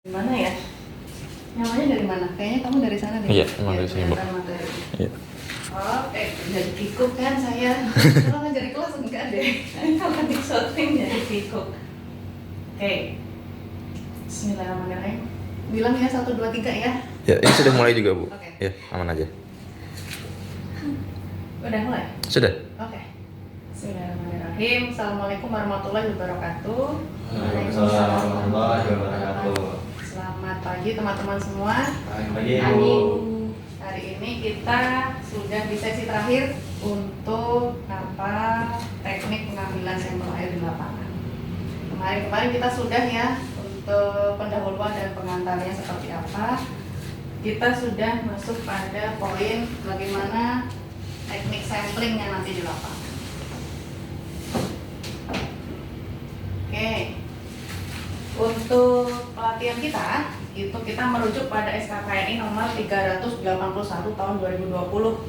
Gimana ya? Namanya dari mana? Kayaknya kamu dari sana deh. Iya, emang dari sini, Bu. Iya. Oke, jadi pikuk kan saya. Kalau nggak jadi kelas enggak deh. Kalau di shooting jadi pikuk. Oke. Bismillahirrahmanirrahim. Bilang ya 1, 2, 3 ya. Ya, ini sudah mulai juga, Bu. Oke. Ya, aman aja. Udah mulai? Sudah. Oke. Bismillahirrahmanirrahim. Assalamualaikum warahmatullahi wabarakatuh. Waalaikumsalam warahmatullahi wabarakatuh. Selamat pagi teman-teman semua. Pagi. Hari ini kita sudah di sesi terakhir untuk teknik pengambilan sampel air di lapangan. Kemarin kita sudah ya untuk pendahuluan dan pengantarnya seperti apa. Kita sudah masuk pada poin bagaimana teknik samplingnya nanti di lapangan. Oke. Untuk pelatihan kita itu kita merujuk pada SKKNI nomor 381 tahun 2020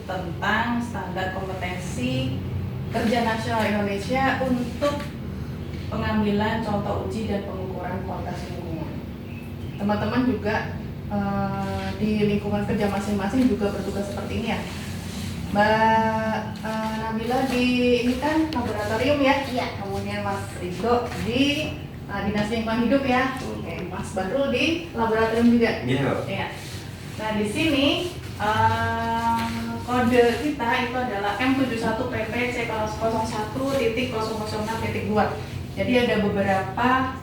tentang standar kompetensi kerja nasional Indonesia untuk pengambilan contoh uji dan pengukuran kualitas lingkungan. Teman-teman juga di lingkungan kerja masing-masing juga bertugas seperti ini ya. Mbak Nabila di ini kan laboratorium ya? Iya. Kemudian Mas Ridho di Dinas Lingkungan Hidup ya. Oke, Mas Bahrul di laboratorium juga. Iya. Ya. Nah di sini kode kita itu adalah M71PP C01.006.2. Jadi ada beberapa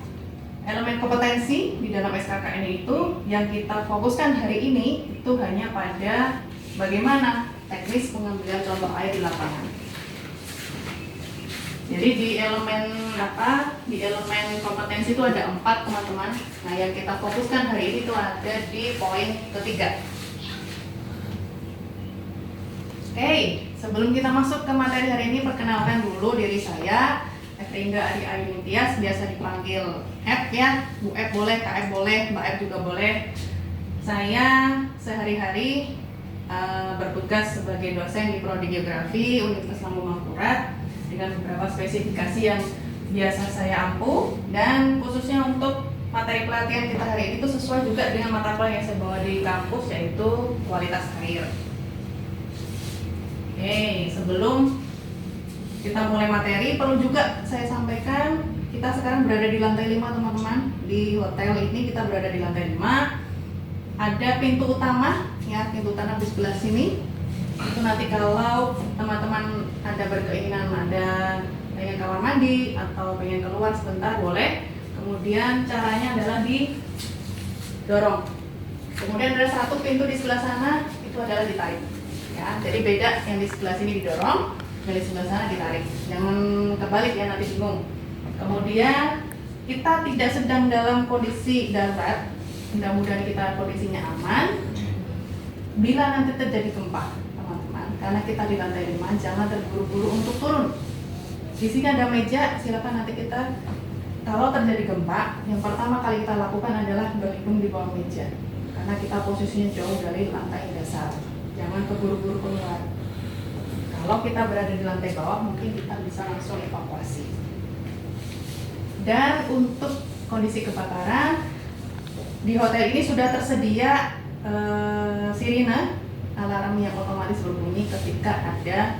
elemen kompetensi di dalam SKKNI itu yang kita fokuskan hari ini itu hanya pada bagaimana teknis pengambilan contoh air di lapangan. Jadi di elemen kompetensi itu ada 4 teman-teman. Nah yang kita fokuskan hari ini itu ada di poin ketiga. Oke, sebelum kita masuk ke materi hari ini, perkenalkan dulu diri saya, Efrinda Ari Ayu Tias, biasa dipanggil F ya, Bu F boleh, Kak F boleh, Mbak F juga boleh. Saya sehari-hari bertugas sebagai dosen di Prodi Geografi Universitas Lambung Mangkurat dengan beberapa spesifikasi yang biasa saya ampu, dan khususnya untuk materi pelatihan kita hari ini itu sesuai juga dengan mata kuliah yang saya bawa di kampus, yaitu kualitas air. Oke, sebelum kita mulai materi perlu juga saya sampaikan kita sekarang berada di lantai 5 teman-teman. Di hotel ini kita berada di lantai 5. Ada pintu utama ya, pintu utama di sebelah sini. Itu nanti kalau teman-teman ada berkeinginan pengen kamar mandi atau pengen keluar sebentar boleh. Kemudian caranya adalah didorong. Kemudian ada satu pintu di sebelah sana, itu adalah ditarik. Ya, jadi beda, yang di sebelah sini didorong, yang di sebelah sana ditarik. Jangan kebalik ya, nanti bingung. Kemudian kita tidak sedang dalam kondisi darurat. Mudah-mudahan kita kondisinya aman. Bila nanti terjadi gempa, teman-teman, karena kita di lantai 5, jangan terburu-buru untuk turun. Di sini ada meja, silakan nanti kita, kalau terjadi gempa, yang pertama kali kita lakukan adalah berlindung di bawah meja, karena kita posisinya jauh dari lantai dasar. Jangan keburu-buru keluar. Kalau kita berada di lantai bawah, mungkin kita bisa langsung evakuasi. Dan untuk kondisi kebakaran, di hotel ini sudah tersedia sirine alarm yang otomatis berbunyi ketika ada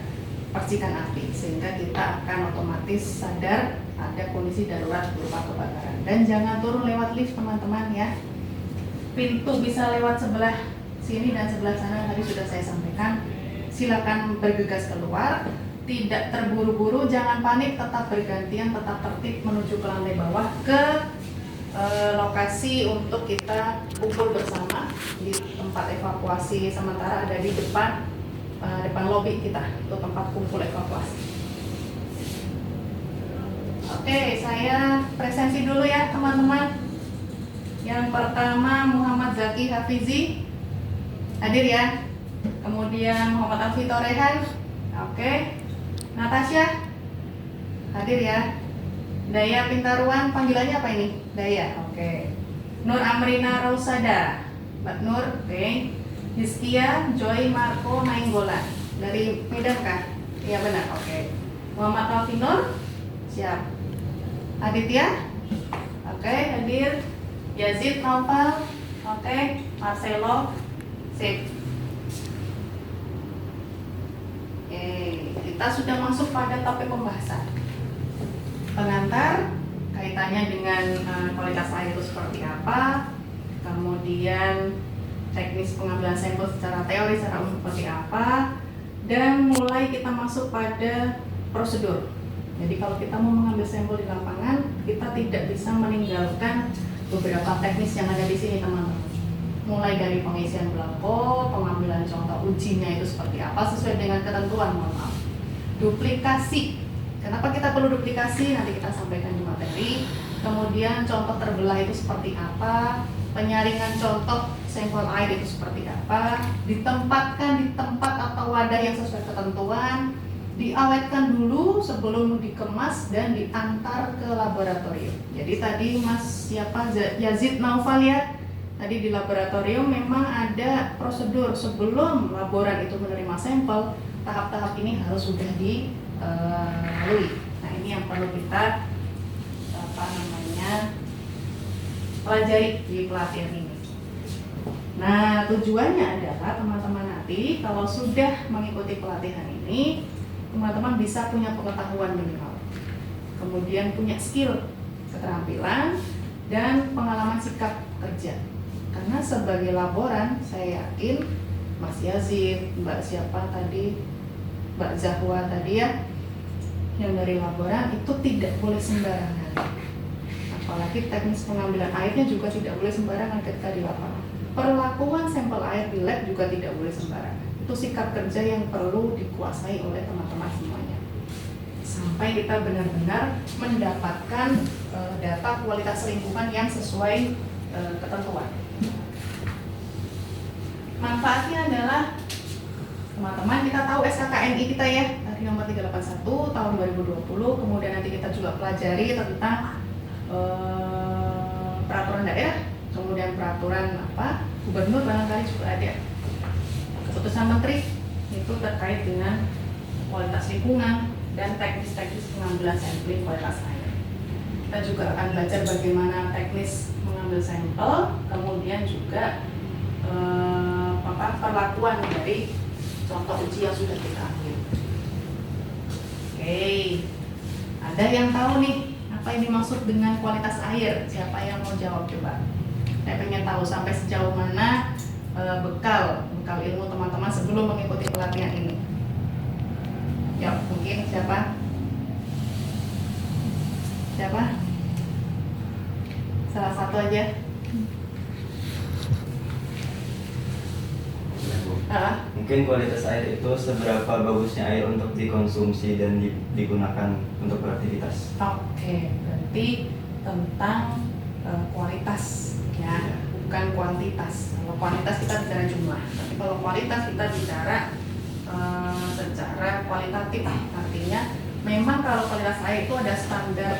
percikan api, sehingga kita akan otomatis sadar ada kondisi darurat berupa kebakaran. Dan jangan turun lewat lift teman-teman ya. Pintu bisa lewat sebelah sini dan sebelah sana, tadi sudah saya sampaikan. Silakan bergegas keluar, tidak terburu-buru, jangan panik, tetap bergantian, tetap tertib menuju ke lantai bawah ke lokasi untuk kita kumpul bersama di tempat evakuasi sementara ada di depan lobi kita, itu tempat kumpul evakuasi. Oke, saya presensi dulu ya teman-teman. Yang pertama Muhammad Zaki Hafizi, hadir ya. Kemudian Muhammad Alfi Torehan, oke. Natasha, hadir ya. Daya Pintaruan, panggilannya apa ini? Daya, oke. Nur Amrina Rausada, Mbak Nur, oke. Hizkia Joy Marco Nainggolan, dari Medan kah? Iya benar, oke. Muhammad Alfi Nur, siap. Aditya, oke, hadir. Yazid, Naufal, oke, Marcelo, sip. Oke, kita sudah masuk pada topik pembahasan. Pengantar, kaitannya dengan kualitas air itu seperti apa, kemudian teknis pengambilan sampel secara teori, secara umum seperti apa, dan mulai kita masuk pada prosedur. Jadi kalau kita mau mengambil sampel di lapangan, kita tidak bisa meninggalkan beberapa teknis yang ada di sini, teman-teman. Mulai dari pengisian belangko, pengambilan contoh ujinya itu seperti apa sesuai dengan ketentuan, mohon maaf. Duplikasi. Kenapa kita perlu duplikasi? Nanti kita sampaikan di materi. Kemudian contoh terbelah itu seperti apa? Penyaringan contoh sampel air itu seperti apa? Ditempatkan di tempat atau wadah yang sesuai ketentuan. Diawetkan dulu sebelum dikemas dan diantar ke laboratorium. Jadi tadi Mas siapa Yazid Naufal ya, tadi di laboratorium memang ada prosedur sebelum laboran itu menerima sampel, tahap-tahap ini harus sudah dilalui. Nah ini yang perlu kita pelajari di pelatihan ini. Nah tujuannya adalah teman-teman nanti kalau sudah mengikuti pelatihan ini, teman-teman bisa punya pengetahuan minimal, kemudian punya skill, keterampilan, dan pengalaman sikap kerja. Karena sebagai laboran, saya yakin Mas Yazid, Mbak siapa tadi, Mbak Zahwa tadi ya, yang dari laboran itu tidak boleh sembarangan. Apalagi teknis pengambilan airnya juga tidak boleh sembarangan ketika di lapangan. Perlakuan sampel air di lab juga tidak boleh sembarangan. Itu sikap kerja yang perlu dikuasai oleh teman-teman semuanya sampai kita benar-benar mendapatkan data kualitas lingkungan yang sesuai ketentuan. Manfaatnya adalah teman-teman kita tahu SKKNI kita ya dari nomor 381 tahun 2020, kemudian nanti kita juga pelajari tentang peraturan daerah, kemudian peraturan gubernur barangkali juga ada. Keputusan Menteri itu terkait dengan kualitas lingkungan dan teknis-teknis pengambilan sampling kualitas air. Kita juga akan belajar bagaimana teknis mengambil sampel, kemudian juga perlakuan dari contoh uji yang sudah kita ambil. Oke, ada yang tahu nih apa yang dimaksud dengan kualitas air? Siapa yang mau jawab coba? Saya pengen tahu sampai sejauh mana bekal ilmu teman-teman sebelum mengikuti pelatihan ini. Ya, mungkin siapa? Salah satu aja. Mungkin kualitas air itu seberapa bagusnya air untuk dikonsumsi dan digunakan untuk beraktivitas. Oke, berarti tentang kualitas ya, bukan kuantitas. Kalau kuantitas kita bicara jumlah, tapi kalau kualitas kita bicara secara kualitatif. Artinya memang kalau kualitas air itu ada standar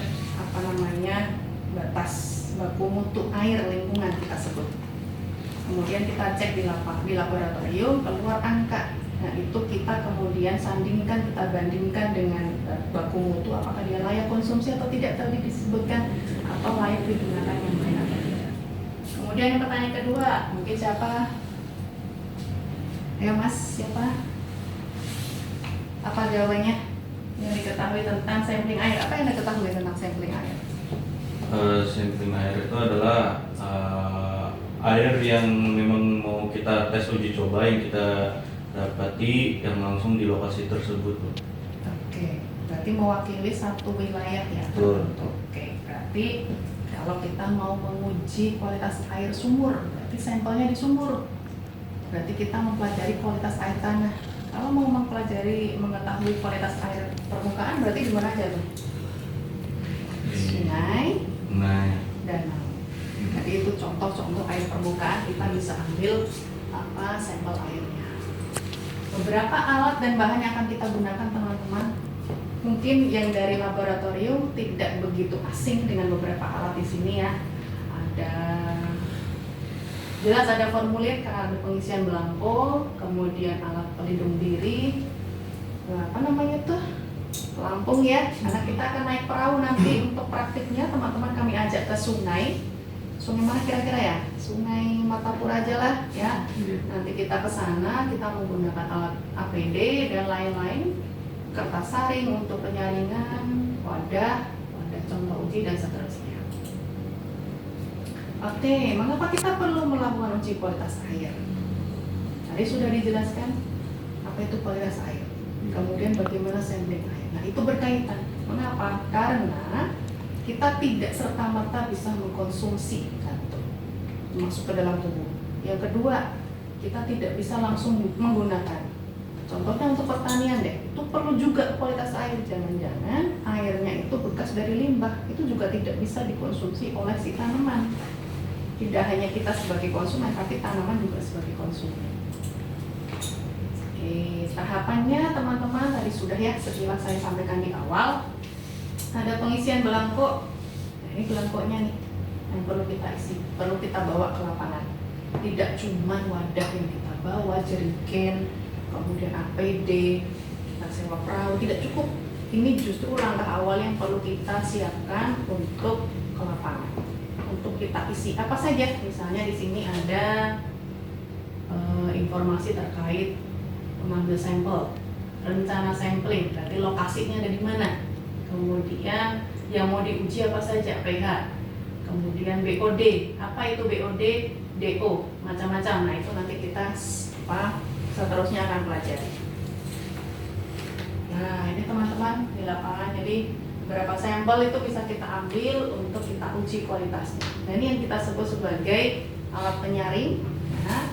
batas baku mutu air lingkungan kita sebut. Kemudian kita cek di laboratorium, keluar angka. Nah itu kita kemudian sandingkan, kita bandingkan dengan baku mutu, apakah dia layak konsumsi atau tidak tadi disebutkan, atau layak digunakan yang lain atau tidak. Kemudian yang pertanyaan kedua, mungkin siapa? Ayo Mas, siapa? Apa jawabannya? Yang diketahui tentang sampling air. Apa yang diketahui tentang sampling air? Sampling air itu adalah air yang memang mau kita tes uji coba yang kita dapati yang langsung di lokasi tersebut. Oke, berarti mewakili satu wilayah ya. Betul. Oke, berarti kalau kita mau menguji kualitas air sumur, berarti sampelnya di sumur. Berarti kita mempelajari kualitas air tanah. Kalau mau mengetahui kualitas air permukaan, berarti di mana aja tuh? Sungai, danau. Jadi itu contoh-contoh air permukaan, kita bisa ambil sampel airnya. Beberapa alat dan bahan yang akan kita gunakan teman-teman, mungkin yang dari laboratorium tidak begitu asing dengan beberapa alat di sini ya. Jelas ada formulir, ada pengisian belangko, kemudian alat pelindung diri, pelampung ya. Karena kita akan naik perahu nanti untuk praktiknya, teman-teman kami ajak ke sungai sungai mana kira-kira ya? Sungai Martapura aja lah ya. Nanti kita ke sana, kita menggunakan alat APD dan lain-lain, kertas saring untuk penyaringan, wadah contoh uji dan seterusnya. Oke, mengapa kita perlu melakukan uji kualitas air? Tadi sudah dijelaskan apa itu kualitas air. Kemudian bagaimana sampling air. Nah, itu berkaitan. Mengapa? Karena kita tidak serta-merta bisa mengkonsumsi kantor masuk ke dalam tubuh. Yang kedua, kita tidak bisa langsung menggunakan. Contohnya untuk pertanian deh, itu perlu juga kualitas air. Jangan-jangan airnya itu bekas dari limbah, itu juga tidak bisa dikonsumsi oleh si tanaman. Tidak hanya kita sebagai konsumen, tapi tanaman juga sebagai konsumen. Oke, tahapannya teman-teman tadi sudah ya sekilas saya sampaikan di awal. Ada pengisian belangko. Nah, ini belangkonya nih yang perlu kita isi, perlu kita bawa ke lapangan. Tidak cuma wadah yang kita bawa, jerigen, kemudian APD, kita sewa perahu, tidak cukup. Ini justru langkah awal yang perlu kita siapkan untuk ke lapangan. Untuk kita isi apa saja, misalnya di sini ada informasi terkait mengambil sampel, rencana sampling, berarti lokasinya ada di mana. Kemudian yang mau diuji apa saja, pH. Kemudian BOD, apa itu BOD, DO, macam-macam. Nah itu nanti kita seterusnya akan pelajari. Nah ini teman-teman di lapangan, jadi beberapa sampel itu bisa kita ambil untuk kita uji kualitasnya. Nah ini yang kita sebut sebagai alat penyaring. Nah,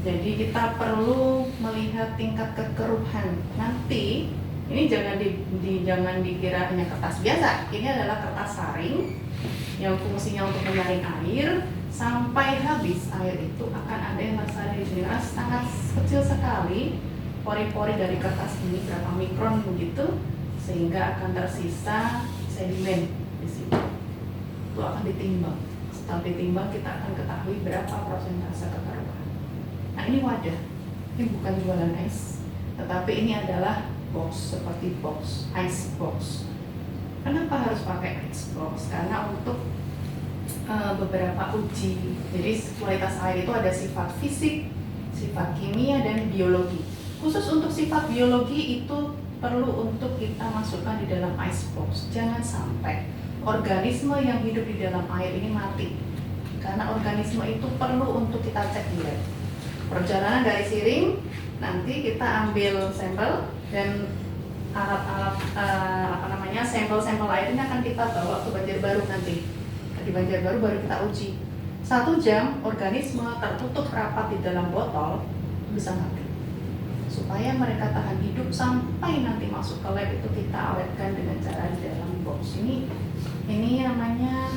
jadi kita perlu melihat tingkat kekeruhan. Nanti ini jangan dikira hanya kertas biasa. Ini adalah kertas saring yang fungsinya untuk menyaring air. Sampai habis air itu akan ada yang tersisa di sini, sangat kecil sekali pori-pori dari kertas ini, berapa mikron begitu, sehingga akan tersisa sedimen di sini. Itu akan ditimbang. Setelah ditimbang kita akan ketahui berapa persentase kekeruhan. Nah ini wadah, ini bukan jualan es, tetapi ini adalah box, seperti box, ice box. Kenapa harus pakai ice box? Karena untuk beberapa uji, jadi kualitas air itu ada sifat fisik, sifat kimia, dan biologi. Khusus untuk sifat biologi itu perlu untuk kita masukkan di dalam ice box. Jangan sampai organisme yang hidup di dalam air ini mati, karena organisme itu perlu untuk kita cek di lab. Perjalanan dari Siring, nanti kita ambil sampel dan alat-alat sampel-sampel air ini akan kita bawa ke Banjarbaru nanti. Di Banjarbaru baru kita uji. 1 jam organisme tertutup rapat di dalam botol bisa mati. Supaya mereka tahan hidup sampai nanti masuk ke lab itu kita awetkan dengan cara di dalam box. Ini namanya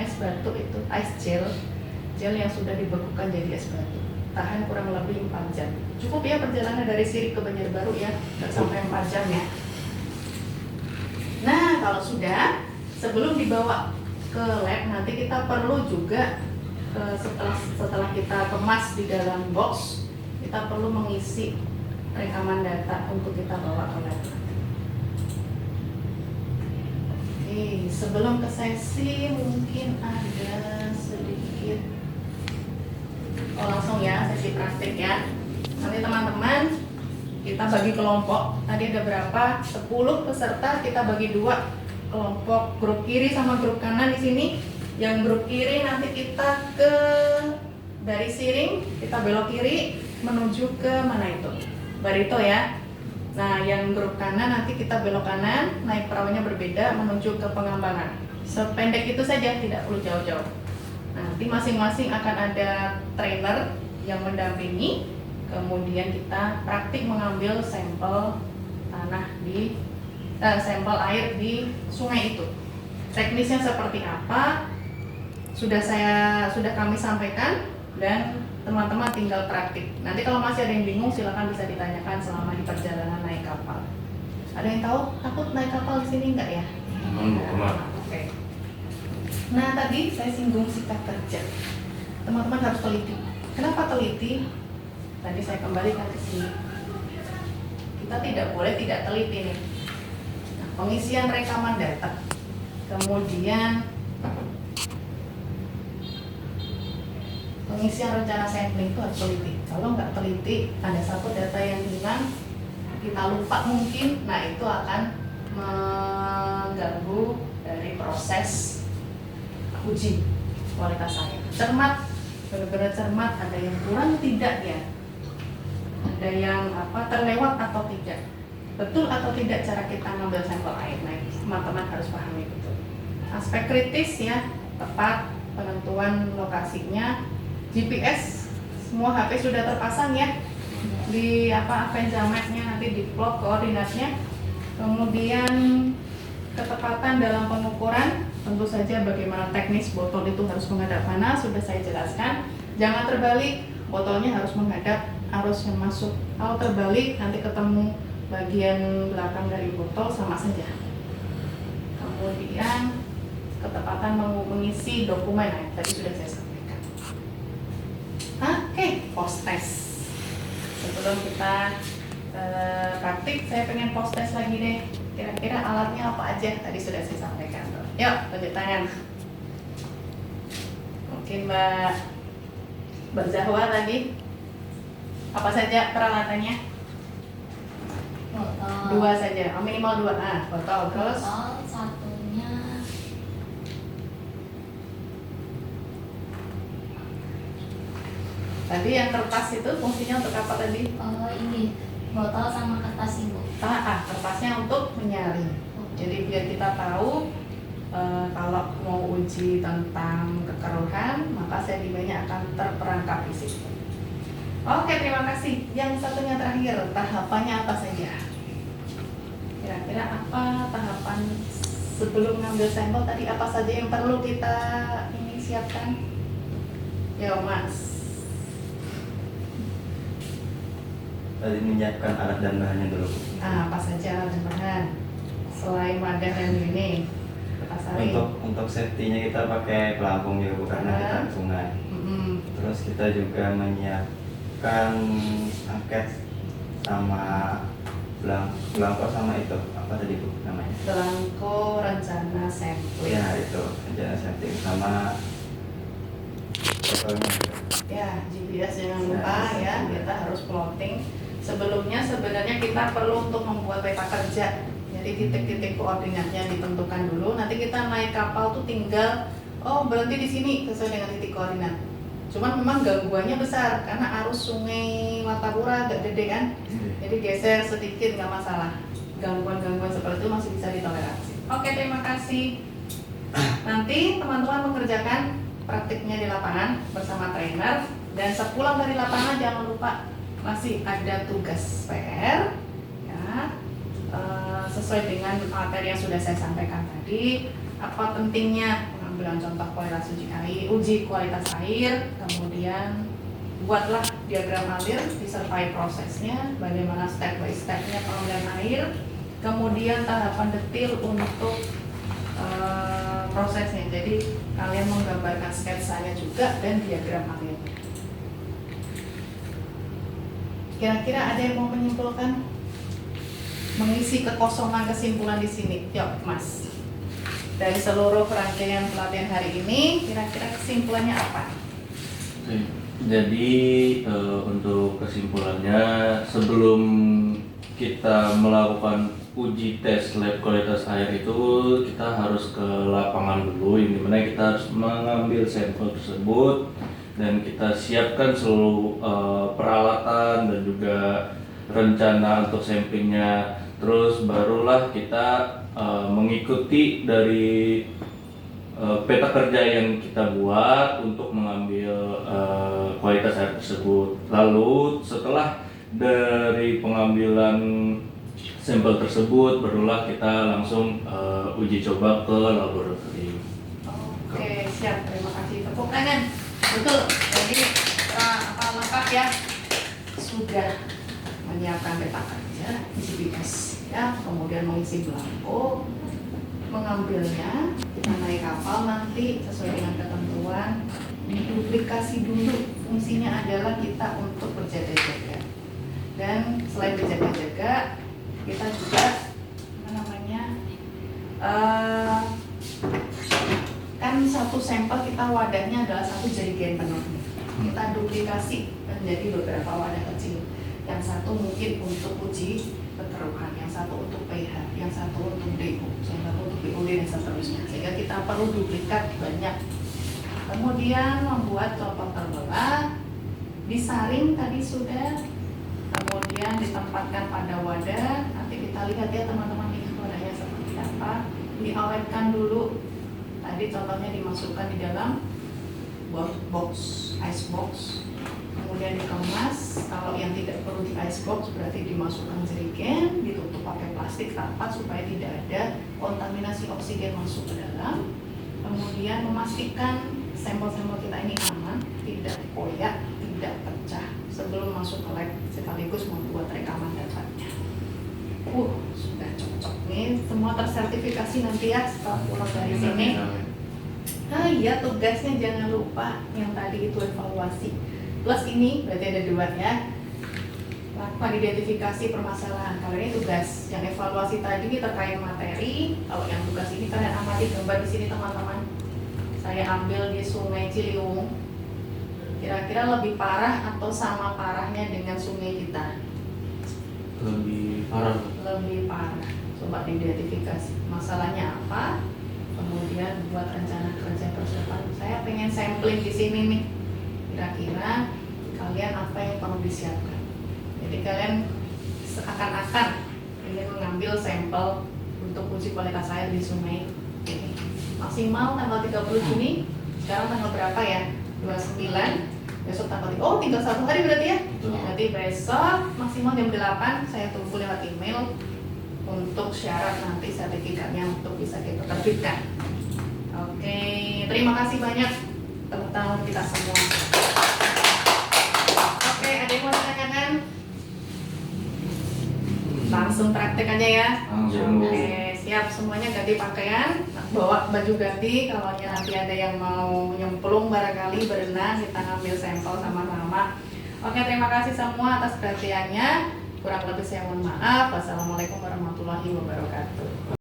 es batu, itu ice gel yang sudah dibekukan jadi es batu. Tahan kurang lebih 4 jam. Cukup ya perjalanan dari Sirik ke Banjarbaru ya, nggak sampai 4 jam ya. Nah kalau sudah, sebelum dibawa ke lab nanti kita perlu juga setelah kita kemas di dalam box, kita perlu mengisi rekaman data untuk kita bawa ke lab. Oke, sebelum ke sesi mungkin ada sedikit langsung ya sesi praktik ya. Nanti teman-teman kita bagi kelompok. Tadi ada berapa? 10 peserta, kita bagi 2 kelompok, grup kiri sama grup kanan di sini. Yang grup kiri nanti kita dari Siring kita belok kiri menuju ke mana itu? Barito ya. Nah, yang grup kanan nanti kita belok kanan, naik perahunya berbeda menuju ke Pengambangan. Sependek itu saja, tidak perlu jauh-jauh. Nanti masing-masing akan ada trainer yang mendampingi. Kemudian kita praktik mengambil sampel tanah sampel air di sungai itu. Teknisnya seperti apa sudah kami sampaikan dan teman-teman tinggal praktik. Nanti kalau masih ada yang bingung silakan bisa ditanyakan selama di perjalanan naik kapal. Ada yang tahu takut naik kapal di sini enggak ya? Oke. Nah tadi saya singgung sikap kerja. Teman-teman harus teliti. Kenapa teliti? Tadi saya kembalikan ke sini. Kita tidak boleh tidak teliti nih. Pengisian rekaman data, kemudian Pengisian rencana sampling itu harus teliti. Kalau nggak teliti, ada satu data yang hilang, kita lupa mungkin, nah itu akan mengganggu dari proses uji kualitas air. Cermat, benar-benar cermat, ada yang kurang tidak ya, ada yang terlewat atau tidak, betul atau tidak cara kita ngambil sampel air. Nah, teman-teman harus pahami betul. Aspek kritis ya, tepat penentuan lokasinya. GPS semua HP sudah terpasang ya di Avenzamed-nya, nanti di plot koordinatnya. Kemudian ketepatan dalam pengukuran, tentu saja bagaimana teknis botol itu harus menghadap mana sudah saya jelaskan. Jangan terbalik, botolnya harus menghadap arus yang masuk. Kalau terbalik nanti ketemu bagian belakang dari botol, sama saja. Kemudian ketepatan mengisi dokumen, nah, tadi sudah saya sampaikan. Oke, post test. Sebelum kita praktik, saya pengen post test lagi deh. Kira-kira alatnya apa aja? Tadi sudah saya sampaikan. Yuk, tunjuk tangan. Mungkin Mbak Zahwa tadi. Apa saja peralatannya? Botol. 2 saja, minimal 2. Botol. Terus Botol satunya tadi yang kertas itu fungsinya untuk apa tadi? ini botol sama kertas ibu. Kertasnya untuk menyaring. Jadi biar kita tahu kalau mau uji tentang kekeruhan, maka sedimennya akan terperangkap di situ. Oke, terima kasih. Yang satunya terakhir, tahapannya apa saja? Kira-kira apa tahapan sebelum ngambil sampel tadi, apa saja yang perlu kita ini siapkan? Ya, Mas. Tadi menyiapkan alat dan bahannya dulu. Apa saja alat dan bahan? Selain wadah dan ini, kertas saring. Untuk safety-nya kita pakai pelampung ya Bu, karena kita di sungai. Terus kita juga menyiapkan angket sama belangko sama itu apa tadi Bu namanya? Belangko rencana sampling. Ya itu rencana sampling sama botolnya. Ya, GPS jangan lupa ya, kita harus plotting. Sebelumnya sebenarnya kita perlu untuk membuat peta kerja. Jadi titik-titik koordinatnya ditentukan dulu. Nanti kita naik kapal tuh tinggal berhenti di sini sesuai dengan titik koordinat. Cuman memang gangguannya besar karena arus sungai Martapura agak gede kan. Jadi geser sedikit nggak masalah. Gangguan-gangguan seperti itu masih bisa ditoleransi. Oke, terima kasih. Nanti teman-teman mengerjakan praktiknya di lapangan bersama trainer, dan sepulang dari lapangan jangan lupa masih ada tugas PR ya, sesuai dengan materi yang sudah saya sampaikan tadi. Apa pentingnya pengambilan contoh kualitas uji kualitas air, kemudian buatlah diagram alir disertai prosesnya, bagaimana step by stepnya pengambilan air, kemudian tahapan detail untuk prosesnya. Jadi kalian menggambarkan sketsanya juga dan diagram alirnya. Kira-kira ada yang mau menyimpulkan, mengisi kekosongan kesimpulan di sini? Yuk, Mas. Dari seluruh rangkaian pelatihan hari ini, kira-kira kesimpulannya apa? Jadi untuk kesimpulannya, sebelum kita melakukan uji tes lab kualitas air itu, kita harus ke lapangan dulu, yang dimana kita harus mengambil sampel tersebut dan kita siapkan seluruh peralatan dan juga rencana untuk samplingnya. Terus barulah kita mengikuti dari peta kerja yang kita buat untuk mengambil kualitas air tersebut. Lalu setelah dari pengambilan sampel tersebut, barulah kita langsung uji coba ke laboratorium. Oke, siap. Terima kasih. Tepuk tangan. Betul. Jadi lengkap ya. Sudah menyiapkan peta kerja, GPS ya, kemudian mengisi belangko, mengambilnya, kita naik kapal nanti sesuai dengan ketentuan, diduplikasi dulu. Fungsinya adalah kita untuk berjaga-jaga. Dan selain berjaga-jaga, kita juga kan sampel kita wadahnya adalah 1 jerigen penuh. Kita duplikasi menjadi beberapa wadah kecil. Yang satu mungkin untuk uji kekeruhan, yang satu untuk pH, yang satu untuk DO, yang satu untuk BOD dan seterusnya. Sehingga kita perlu duplikat banyak. Kemudian membuat kelompok terbelah, disaring tadi sudah, kemudian ditempatkan pada wadah. Nanti kita lihat ya teman-teman nih wadahnya seperti apa. Diawetkan dulu. Tadi contohnya dimasukkan di dalam box, ice box. Kemudian dikemas. Kalau yang tidak perlu di ice box berarti dimasukkan jerigen, ditutup pakai plastik rapat supaya tidak ada kontaminasi oksigen masuk ke dalam. Kemudian memastikan sampel-sampel kita ini aman, tidak koyak, tidak pecah sebelum masuk ke lab sekaligus membuat rekaman datanya. Sudah cocok nih, semua tersertifikasi nanti ya setelah pulang dari sini. Nah iya, tugasnya jangan lupa yang tadi itu evaluasi. Plus ini berarti ada 2 ya. Lakukan identifikasi permasalahan. Kalau ini tugas, yang evaluasi tadi ini terkait materi. Kalau yang tugas ini kalian amati gambar di sini teman-teman. Saya ambil di Sungai Ciliwung. Kira-kira lebih parah atau sama parahnya dengan sungai kita? Lebih parah. Lebih parah. Coba identifikasi masalahnya apa, kemudian buat rencana kerja persiapan. Saya pengen sampling di sini nih. Kira-kira kalian apa yang perlu disiapkan? Jadi kalian seakan-akan ingin mengambil sampel untuk uji kualitas air di sungai ini. Maksimal tanggal 30 Juni. Sekarang tanggal berapa ya? 29. Besok tanggal 3. Oh, tinggal 1 hari berarti ya? Betul. Berarti besok maksimal jam 8 saya tunggu lewat email untuk syarat nanti sertifikatnya untuk bisa kita terbitkan. Oke, terima kasih banyak tepuk tangan kita semua. Oke, ada yang mau ditanyakan? Langsung praktek aja ya. Langsung. Oke, siap semuanya ganti pakaian, bawa baju ganti. Kalau nanti ada yang mau nyemplung barangkali berenang, kita ngambil sampel sama-sama. Oke, terima kasih semua atas perhatiannya. Kurang lebih saya mohon maaf. Wassalamualaikum warahmatullahi wabarakatuh.